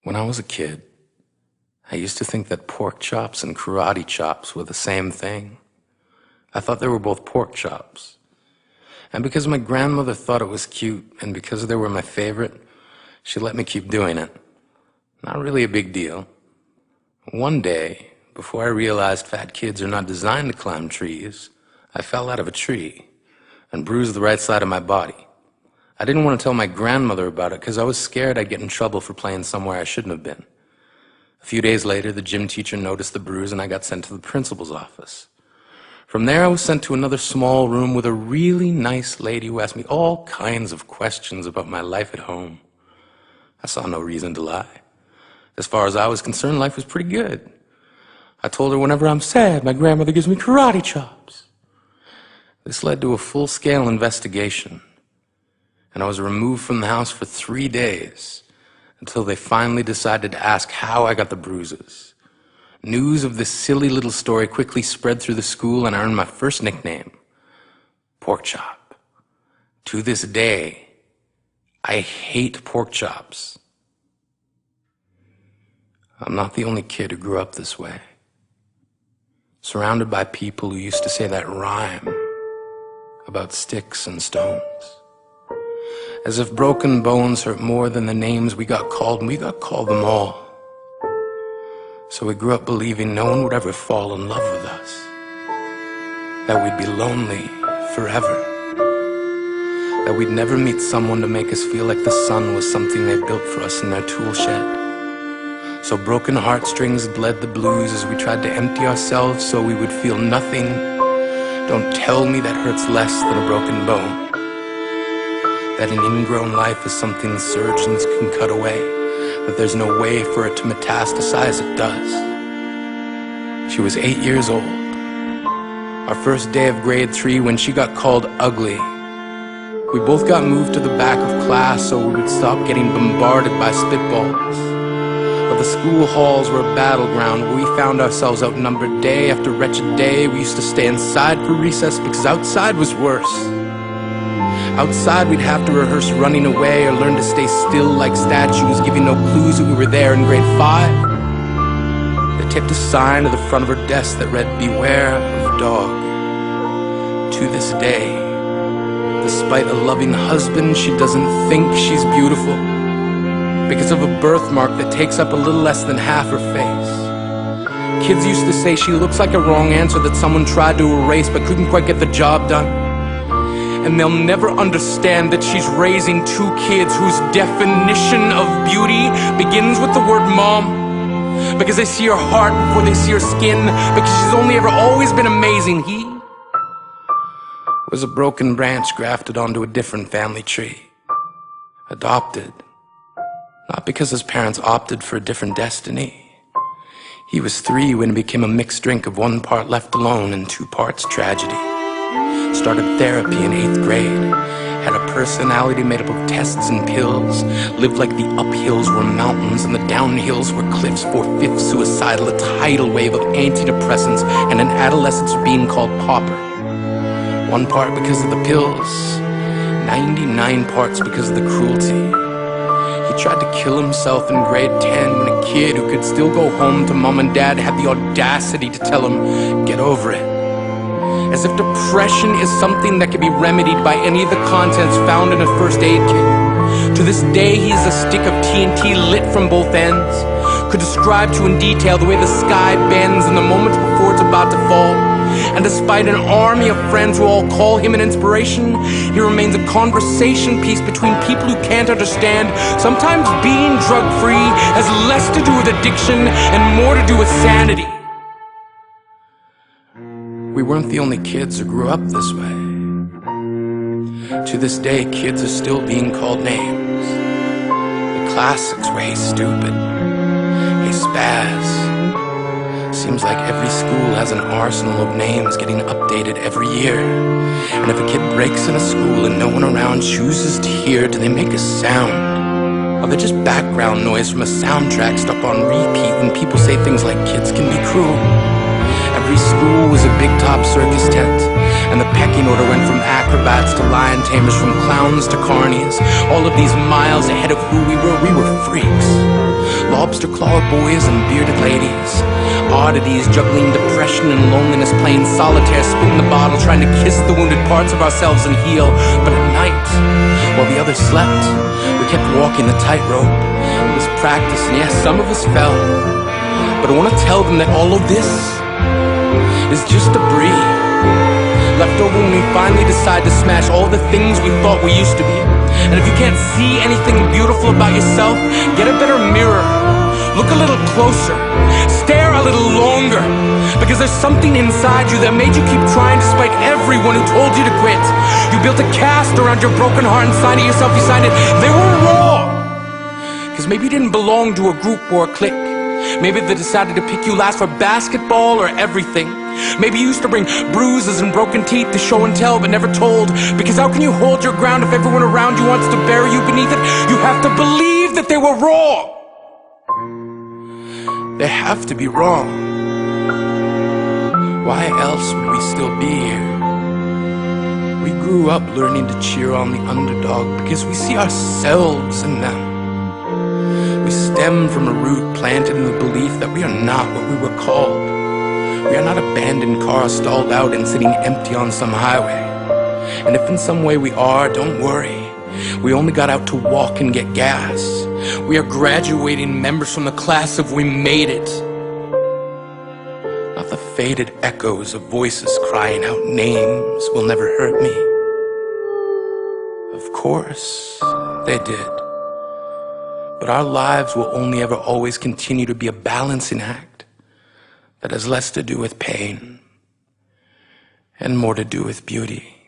When I was a kid, I used to think that pork chops and karate chops were the same thing. I thought they were both pork chops. And because my grandmother thought it was cute, and because they were my favorite, she let me keep doing it. Not really a big deal. One day, before I realized fat kids are not designed to climb trees, I fell out of a tree and bruised the right side of my body. I didn't want to tell my grandmother about it because I was scared I'd get in trouble for playing somewhere I shouldn't have been. A few days later, the gym teacher noticed the bruise and I got sent to the principal's office. From there, I was sent to another small room with a really nice lady who asked me all kinds of questions about my life at home. I saw no reason to lie. As far as I was concerned, life was pretty good. I told her whenever I'm sad, my grandmother gives me karate chops. This led to a full-scale investigation, and I was removed from the house for 3 days until they finally decided to ask how I got the bruises. News of this silly little story quickly spread through the school, and I earned my first nickname, Pork Chop. To this day, I hate pork chops. I'm not the only kid who grew up this way, surrounded by people who used to say that rhyme about sticks and stones. As if broken bones hurt more than the names we got called, and we got called them all. So we grew up believing no one would ever fall in love with us, that we'd be lonely forever, that we'd never meet someone to make us feel like the sun was something they built for us in their tool shed. So broken heartstrings bled the blues as we tried to empty ourselves so we would feel nothing. Don't tell me that hurts less than a broken bone. That an ingrown life is something the surgeons can cut away, that there's no way for it to metastasize. It does. She was 8 years old. Our first day of grade 3 when she got called ugly. We both got moved to the back of class so we would stop getting bombarded by spitballs. But the school halls were a battleground where we found ourselves outnumbered day after wretched day. We used to stay inside for recess because outside was worse. Outside we'd have to rehearse running away or learn to stay still like statues, giving no clues that we were there in grade 5. They taped a sign to the front of her desk that read, "Beware of dog." To this day, despite a loving husband, she doesn't think she's beautiful because of a birthmark that takes up a little less than half her face. Kids used to say she looks like a wrong answer that someone tried to erase but couldn't quite get the job done. And they'll never understand that she's raising 2 kids whose definition of beauty begins with the word mom. Because they see her heart before they see her skin, because she's only ever always been amazing. He was a broken branch grafted onto a different family tree. Adopted. Not because his parents opted for a different destiny. He was 3 when it became a mixed drink of 1 part left alone and 2 parts tragedy. Started therapy in 8th grade. Had a personality made up of tests and pills. Lived like the uphills were mountains and the downhills were cliffs. 4/5 suicidal, a tidal wave of antidepressants, and an adolescence being called pauper. 1 part because of the pills, 99 parts because of the cruelty. He tried to kill himself in grade 10 when a kid who could still go home to mom and dad had the audacity to tell him, "Get over it." As if depression is something that can be remedied by any of the contents found in a first aid kit. To this day, he is a stick of TNT lit from both ends. Could describe to in detail the way the sky bends in the moments before it's about to fall. And despite an army of friends who all call him an inspiration, he remains a conversation piece between people who can't understand. Sometimes being drug-free has less to do with addiction and more to do with sanity. We weren't the only kids who grew up this way. To this day, kids are still being called names. The classics were, "Hey stupid," "Hey spaz." Seems like every school has an arsenal of names getting updated every year. And if a kid breaks in a school and no one around chooses to hear, do they make a sound? Or they're just background noise from a soundtrack stuck on repeat when people say things like kids can be cruel? Every school was a big top circus tent, And the pecking order went from acrobats to lion tamers, from clowns to carnies. All of these miles ahead of who we were freaks. Lobster claw boys and bearded ladies, oddities juggling depression and loneliness, playing solitaire, spin the bottle, trying to kiss the wounded parts of ourselves and heal. But at night, while the others slept, we kept walking the tightrope. It was practice, and yes, some of us fell. But I want to tell them that all of this is just debris left over when we finally decide to smash all the things we thought we used to be. And if you can't see anything beautiful about yourself, get a better mirror. Look a little closer. Stare a little longer. Because there's something inside you that made you keep trying despite everyone who told you to quit. You built a cast around your broken heart and signed it yourself. You signed it. They were raw. Because maybe you didn't belong to a group or a clique. Maybe they decided to pick you last for basketball or everything. Maybe you used to bring bruises and broken teeth to show and tell but never told. Because how can you hold your ground if everyone around you wants to bury you beneath it? You have to believe that they were wrong. They have to be wrong. Why else would we still be here? We grew up learning to cheer on the underdog because we see ourselves in them. We stem from a root planted in the belief that we are not what we were called. We are not abandoned cars stalled out and sitting empty on some highway. And if in some way we are, don't worry. We only got out to walk and get gas. We are graduating members from the class of We Made It. Not the faded echoes of voices crying out names will never hurt me. Of course, they did. But our lives will only ever always continue to be a balancing act that has less to do with pain and more to do with beauty.